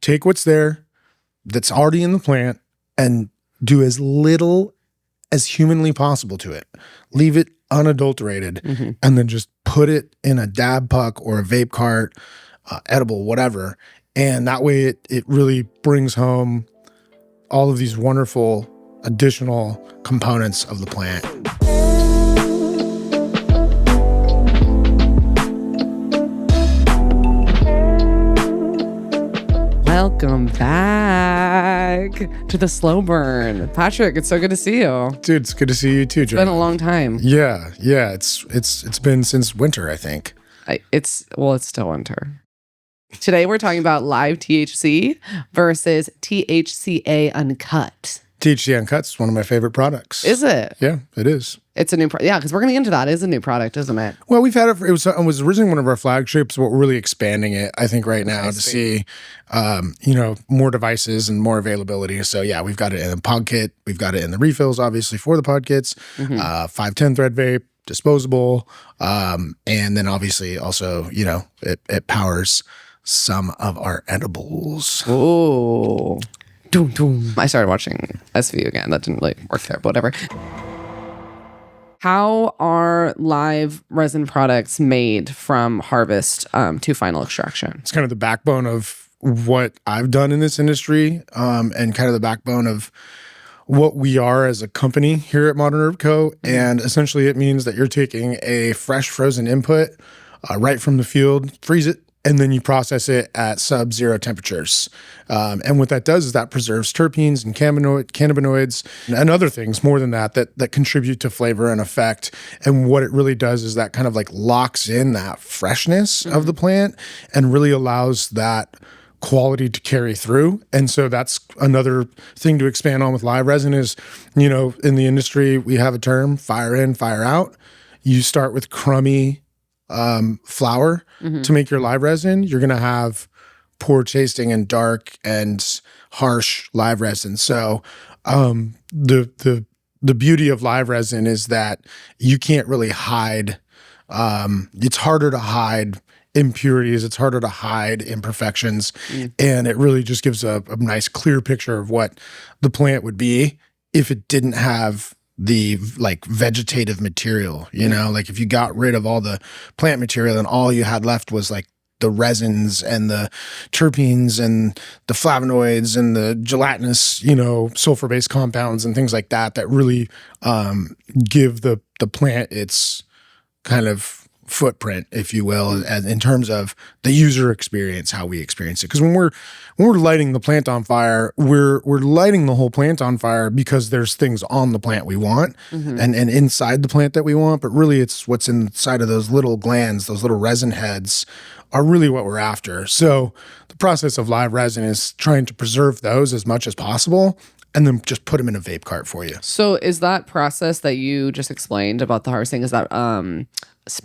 take what's there that's already in the plant and do as little as humanly possible to it. Leave it unadulterated, and then just put it in a dab puck or a vape cart, edible, whatever. And that way it really brings home all of these wonderful additional components of the plant. Welcome back to the Slow Burn. Patrick, it's so good to see you. Dude, it's good to see you too, Joe. It's been a long time. Yeah. It's been since winter, I think. It's still winter. Today we're talking about live THC versus THCa Uncut. THCa Uncut is one of my favorite products. Is it? Yeah, it is. It's a new product. Yeah, because we're going to get into that. It is a new product, isn't it? Well, we've had it. It was originally one of our flagships, but we're really expanding it, I think, right now to see, more devices and more availability. So, yeah, we've got it in the pod kit. We've got it in the refills, obviously, for the pod kits. 510 thread vape, disposable. And then, obviously, also, it powers some of our edibles. Oh. Doom, doom. I started watching SVU again. That didn't really work there, but whatever. How are live resin products made from harvest to final extraction? It's kind of the backbone of what I've done in this industry, and kind of the backbone of what we are as a company here at Modern Herb Co. And essentially it means that you're taking a fresh frozen input right from the field, freeze it, and then you process it at sub-zero temperatures. And what that does is that preserves terpenes and cannabinoids and other things more than that contribute to flavor and effect. And what it really does is that kind of like locks in that freshness of the plant and really allows that quality to carry through. And so that's another thing to expand on with live resin is, in the industry, we have a term, fire in, fire out. You start with crummy flour to make your live resin. You're going to have poor tasting and dark and harsh live resin. So the beauty of live resin is that you can't really hide. It's harder to hide impurities. It's harder to hide imperfections. And it really just gives a nice clear picture of what the plant would be if it didn't have the vegetative material, like if you got rid of all the plant material and all you had left was like the resins and the terpenes and the flavonoids and the gelatinous, sulfur-based compounds and things like that really give the plant its kind of footprint, if you will, in terms of the user experience, how we experience it. Because when we're lighting the plant on fire, we're lighting the whole plant on fire because there's things on the plant we want and inside the plant that we want. But really, it's what's inside of those little glands, those little resin heads, are really what we're after. So the process of live resin is trying to preserve those as much as possible, and then just put them in a vape cart for you. So is that process that you just explained about the harvesting, is that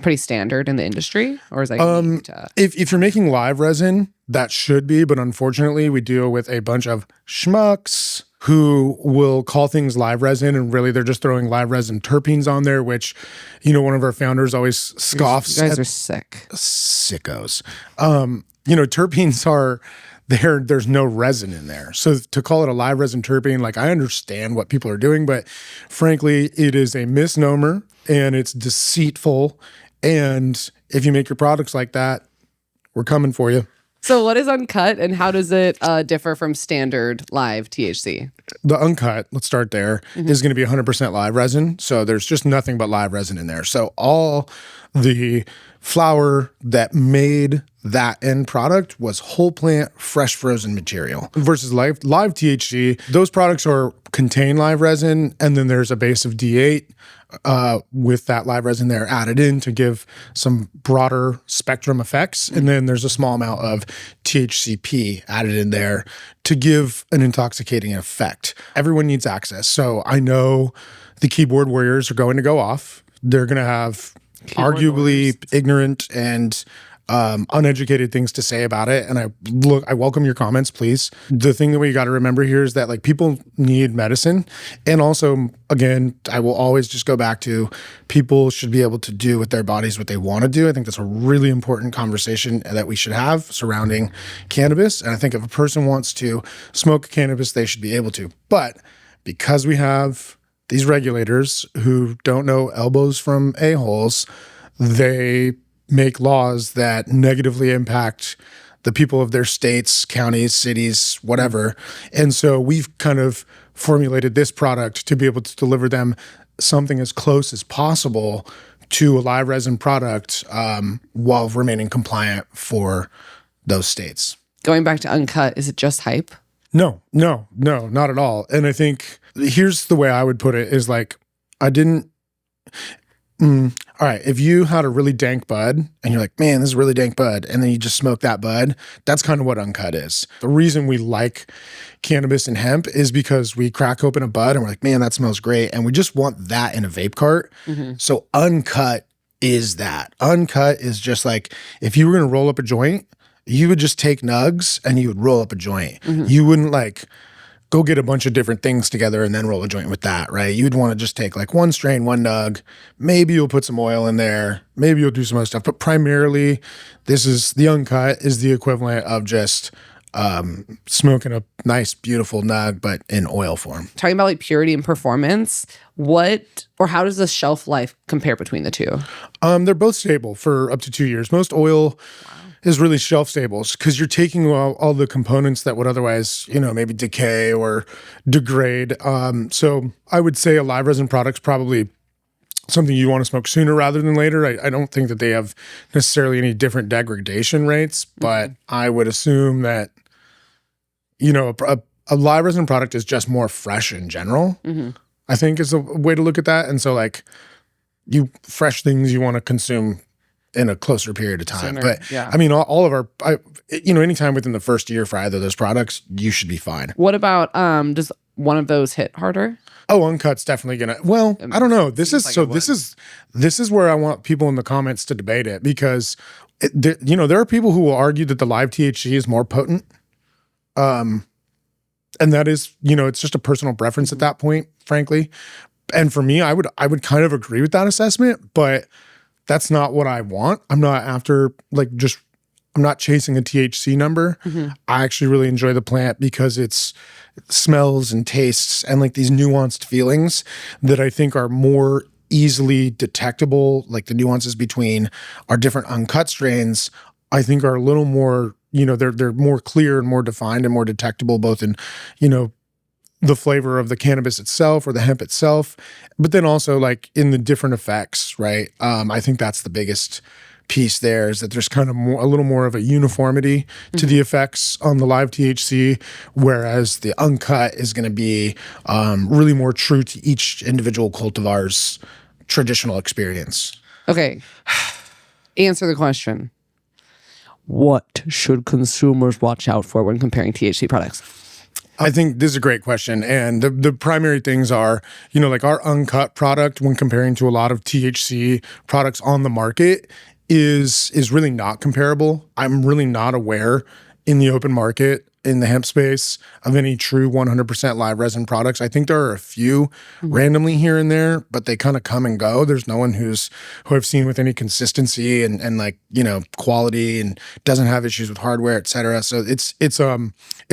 pretty standard in the industry? Or is that unique to... If you're making live resin, that should be, but unfortunately we deal with a bunch of schmucks who will call things live resin, and really they're just throwing live resin terpenes on there, which, one of our founders always scoffs. You guys are sick. Sickos. Terpenes are... There's no resin in there. So to call it a live resin terpene, I understand what people are doing, but frankly, it is a misnomer and it's deceitful. And if you make your products like that, we're coming for you. So what is Uncut and how does it differ from standard live THC? The Uncut, let's start there, is going to be 100% live resin. So there's just nothing but live resin in there. So all the flour that made that end product was whole plant, fresh frozen material versus live THC. Those products contain live resin, and then there's a base of D8 with that live resin there added in to give some broader spectrum effects. And then there's a small amount of THCP added in there to give an intoxicating effect. Everyone needs access. So I know the keyboard warriors are going to go off. They're going to have arguably ignorant and uneducated things to say about it. And I welcome your comments, please. The thing that we got to remember here is that like people need medicine. And also, again, I will always just go back to people should be able to do with their bodies what they want to do. I think that's a really important conversation that we should have surrounding cannabis. And I think if a person wants to smoke cannabis, they should be able to. But because we have these regulators who don't know elbows from a-holes, they make laws that negatively impact the people of their states, counties, cities, whatever. And so we've kind of formulated this product to be able to deliver them something as close as possible to a live resin product while remaining compliant for those states. Going back to Uncut, is it just hype? No, not at all. And I think here's the way I would put it is like, I didn't, all right, if you had a really dank bud and you're like, man, this is a really dank bud, and then you just smoke that bud, that's kind of what Uncut is. The reason we like cannabis and hemp is because we crack open a bud and we're like, man, that smells great. And we just want that in a vape cart. So Uncut is that. Uncut is just like, if you were going to roll up a joint, you would just take nugs and you would roll up a joint. You wouldn't like go get a bunch of different things together and then roll a joint with that, right? You'd want to just take like one strain, one nug. Maybe you'll put some oil in there. Maybe you'll do some other stuff. But primarily, this is the Uncut is the equivalent of just smoking a nice, beautiful nug, but in oil form. Talking about like purity and performance, what or how does the shelf life compare between the two? They're both stable for up to 2 years. Most oil is really shelf stable because you're taking all the components that would otherwise, maybe decay or degrade. So I would say a live resin product's probably something you want to smoke sooner rather than later. I don't think that they have necessarily any different degradation rates, but I would assume that, a live resin product is just more fresh in general, I think is a way to look at that. And so like fresh things you want to consume in a closer period of time. Sooner, but yeah. I mean, all of our, anytime within the first year for either of those products, you should be fine. What about, does one of those hit harder? Oh, Uncut's definitely gonna. Well, I don't know. This is where I want people in the comments to debate it because, there are people who will argue that the live THC is more potent, and that is, it's just a personal preference at that point, frankly. And for me, I would kind of agree with that assessment, but that's not what I want. I'm not after I'm not chasing a THC number. I actually really enjoy the plant because it smells and tastes and like these nuanced feelings that I think are more easily detectable. Like the nuances between our different Uncut strains, I think are a little more, they're more clear and more defined and more detectable both in, the flavor of the cannabis itself or the hemp itself, but then also like in the different effects, right? I think that's the biggest piece there is that there's kind of a little more of a uniformity to the effects on the live THC, whereas the Uncut is going to be really more true to each individual cultivar's traditional experience. Okay. Answer the question. What should consumers watch out for when comparing THC products? I think this is a great question. And the primary things are, like our Uncut product when comparing to a lot of THC products on the market is really not comparable. I'm really not aware in the open market in the hemp space of any true 100% live resin products. I think there are a few randomly here and there, but they kind of come and go. There's no one who I've seen with any consistency and like, quality and doesn't have issues with hardware, et cetera. So it's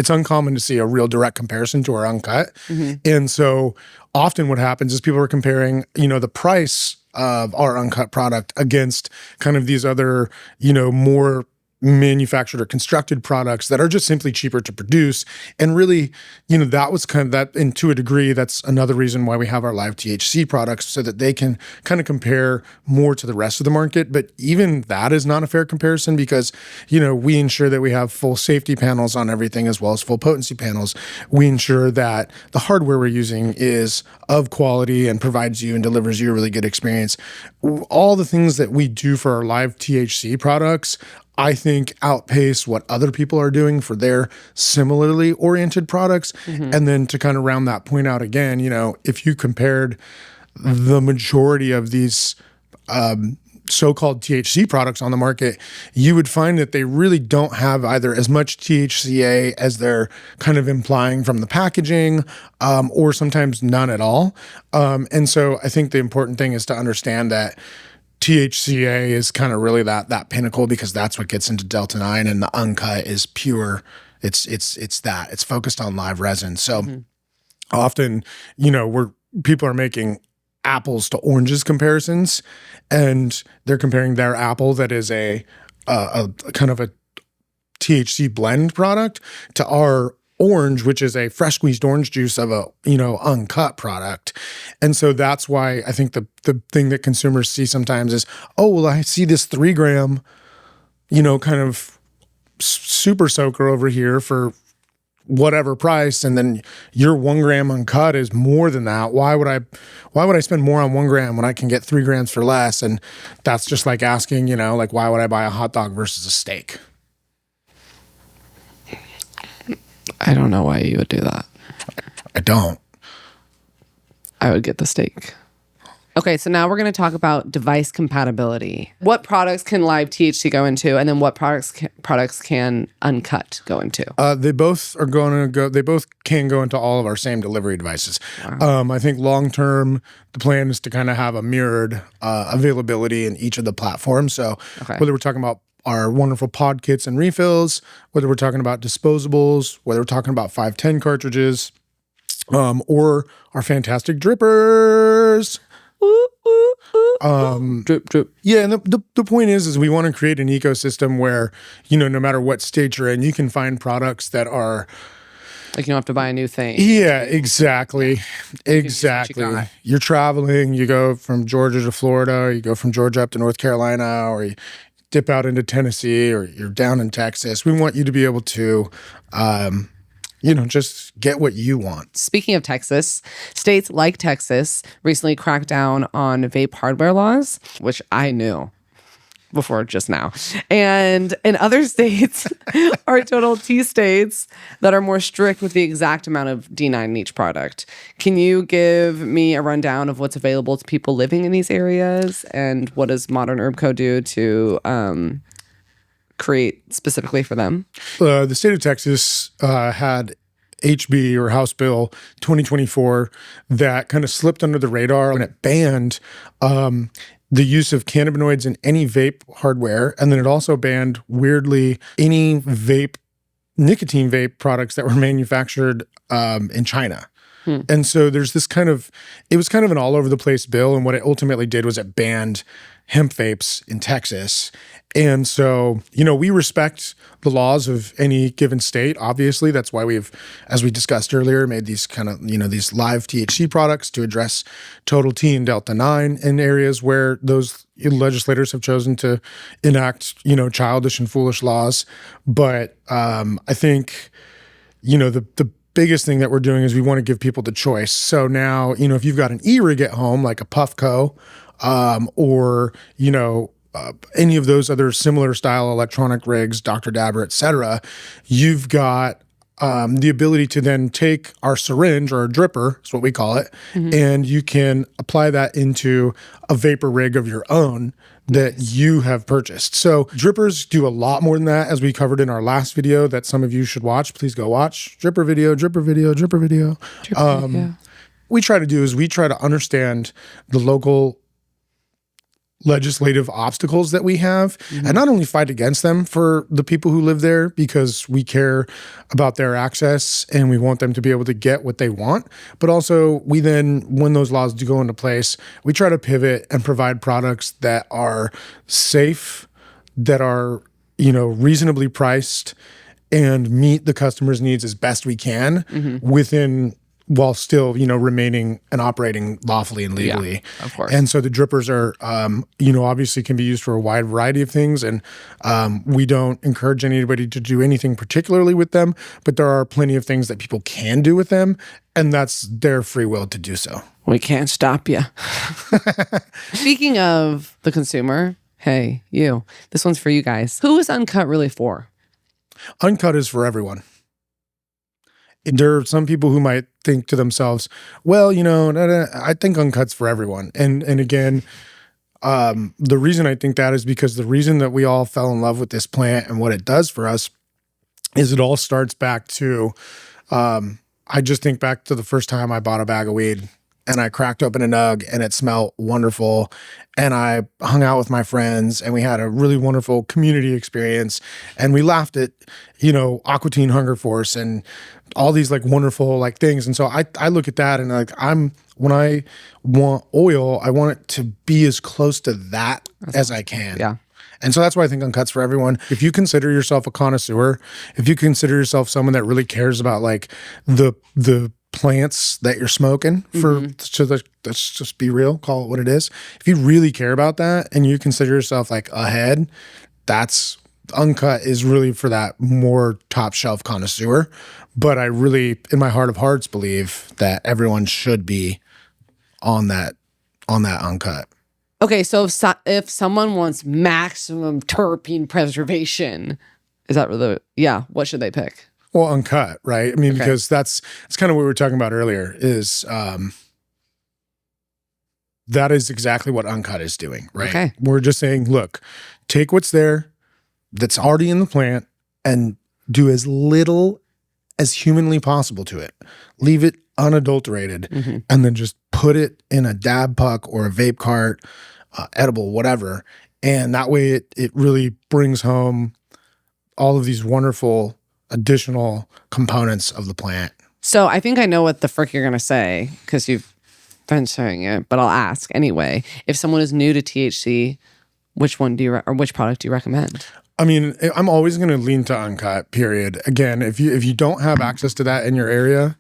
uncommon to see a real direct comparison to our Uncut. And so often what happens is people are comparing, the price of our Uncut product against kind of these other, more manufactured or constructed products that are just simply cheaper to produce. And really, that was kind of that, and to a degree, that's another reason why we have our live THC products so that they can kind of compare more to the rest of the market. But even that is not a fair comparison because, we ensure that we have full safety panels on everything as well as full potency panels. We ensure that the hardware we're using is of quality and provides you and delivers you a really good experience. All the things that we do for our live THC products, I think outpace what other people are doing for their similarly oriented products. And then to kind of round that point out again, if you compared the majority of these so-called THC products on the market, you would find that they really don't have either as much THCA as they're kind of implying from the packaging, or sometimes none at all. And so I think the important thing is to understand that THCA is kind of really that pinnacle, because that's what gets into Delta 9, and the Uncut is pure. It's focused on live resin. So often, people are making apples to oranges comparisons, and they're comparing their apple that is a kind of a THC blend product to our orange, which is a fresh squeezed orange juice of a uncut product. And so that's why I think the thing that consumers see sometimes is, oh, well, I see this 3 gram kind of super soaker over here for whatever price, and then your 1 gram uncut is more than that. Why would I spend more on 1 gram when I can get 3 grams for less? And that's just like asking, like, why would I buy a hot dog versus a steak? I don't know why you would do that. I don't. I would get the steak. Okay, so now we're going to talk about device compatibility. What products can live THC go into, and then what products can Uncut go into? They both are going to go. They both can go into all of our same delivery devices. Wow. I think long term, the plan is to kind of have a mirrored availability in each of the platforms. So whether we're talking about our wonderful pod kits and refills, whether we're talking about disposables, whether we're talking about 510 cartridges, or our fantastic drippers. Drip, drip. Yeah, and the point is we want to create an ecosystem where, no matter what state you're in, you can find products that are like, you don't have to buy a new thing. Yeah, exactly. Exactly. You're traveling, you go from Georgia to Florida, or you go from Georgia up to North Carolina, or you dip out into Tennessee, or you're down in Texas. We want you to be able to just get what you want. Speaking of Texas, states like Texas recently cracked down on vape hardware laws, which I knew before just now. And in other states are total T states that are more strict with the exact amount of D9 in each product. Can you give me a rundown of what's available to people living in these areas, and what does Modern Herb Co. do to create specifically for them? The state of Texas had HB, or House Bill 2024, that kind of slipped under the radar, and it banned the use of cannabinoids in any vape hardware. And then it also banned, weirdly, any nicotine vape products that were manufactured in China. And so there's this it was kind of an all over the place bill. And what it ultimately did was it banned hemp vapes in Texas. And so, we respect the laws of any given state. Obviously, that's why we've, as we discussed earlier, made these kind of, these live THC products to address total T and Delta 9 in areas where those legislators have chosen to enact, childish and foolish laws. But I think, the biggest thing that we're doing is we want to give people the choice. So now, if you've got an e-rig at home, like a Puffco, or, any of those other similar style electronic rigs, Dr. Dabber, et cetera, you've got the ability to then take our syringe, or our dripper, is what we call it, and you can apply that into a vapor rig of your own that you have purchased. So drippers do a lot more than that, as we covered in our last video that some of you should watch. Please go watch. Dripper video, dripper video, dripper video. We try to do is we try to understand the local legislative obstacles that we have, and not only fight against them for the people who live there, because we care about their access and we want them to be able to get what they want, but also we then, when those laws do go into place, we try to pivot and provide products that are safe, that are, reasonably priced, and meet the customer's needs as best we can within, while still, remaining and operating lawfully and legally. Yeah, of course. And so the drippers are, obviously can be used for a wide variety of things. And we don't encourage anybody to do anything particularly with them, but there are plenty of things that people can do with them. And that's their free will to do so. We can't stop you. Speaking of the consumer, hey, you, this one's for you guys. Who is Uncut really for? Uncut is for everyone. There are some people who might think to themselves, well, I think Uncut's for everyone. And again, The reason I think that is because the reason that we all fell in love with this plant and what it does for us is it all starts back to, I just think back to the first time I bought a bag of weed and I cracked open a nug and it smelled wonderful. And I hung out with my friends and we had a really wonderful community experience. And we laughed at, Aqua Teen Hunger Force and all these like wonderful like things. And so I look at that and like when I want oil, I want it to be as close to that as I can. Yeah. And so that's why I think Uncut's for everyone. If you consider yourself a connoisseur, if you consider yourself someone that really cares about like the plants that you're smoking let's just be real, call it what it is. If you really care about that and you consider yourself like ahead, that's Uncut is really for that more top shelf connoisseur. But I really, in my heart of hearts, believe that everyone should be on that Uncut. Okay, so if someone wants maximum terpene preservation, is that really, what should they pick? Well, Uncut, right? I mean, because that's kind of what we were talking about earlier is that is exactly what Uncut is doing, right? Okay. We're just saying, look, take what's there that's already in the plant and do as little as humanly possible to it. Leave it unadulterated and then just put it in a dab puck or a vape cart, edible, whatever. And that way it really brings home all of these wonderful additional components of the plant. So I think I know what the frick you're going to say because you've been saying it, but I'll ask anyway. If someone is new to THC, which one do you or which product do you recommend? I mean, I'm always going to lean to Uncut, period. Again, if you don't have access to that in your area,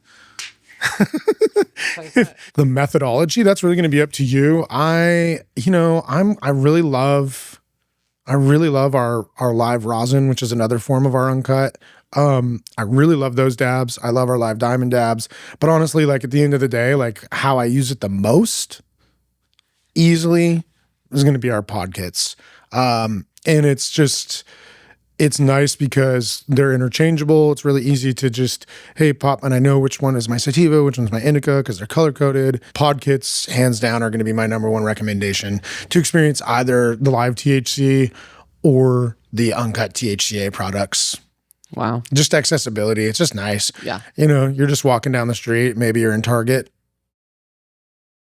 the methodology, that's really going to be up to you. I really love our live rosin, which is another form of our Uncut. I really love those dabs. I love our live diamond dabs. But honestly, like at the end of the day, like how I use it the most easily is going to be our pod kits. And it's nice because they're interchangeable. It's really easy to just, hey, pop, and I know which one is my sativa, which one's my indica, because they're color coded. Pod kits, hands down, are going to be my number one recommendation to experience either the live THC or the Uncut THCa products. Wow. Just accessibility. It's just nice. Yeah. You're just walking down the street. Maybe you're in Target.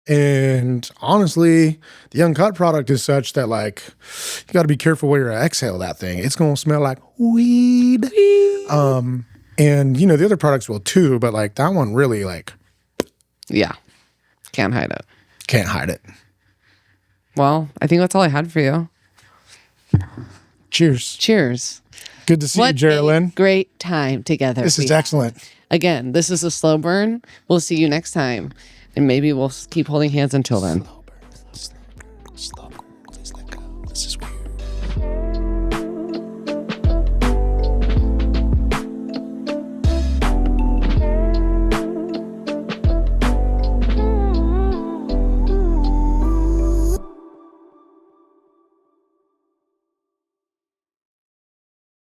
And honestly, the Uncut product is such that like, you got to be careful where you exhale that thing. It's going to smell like weed. And the other products will too, but like that one really like. Yeah. Can't hide it. Can't hide it. Well, I think that's all I had for you. Cheers. Cheers. Good to see you, Geraldine. Great time together. This is excellent. Again, this is a slow burn. We'll see you next time. And maybe we'll keep holding hands until then.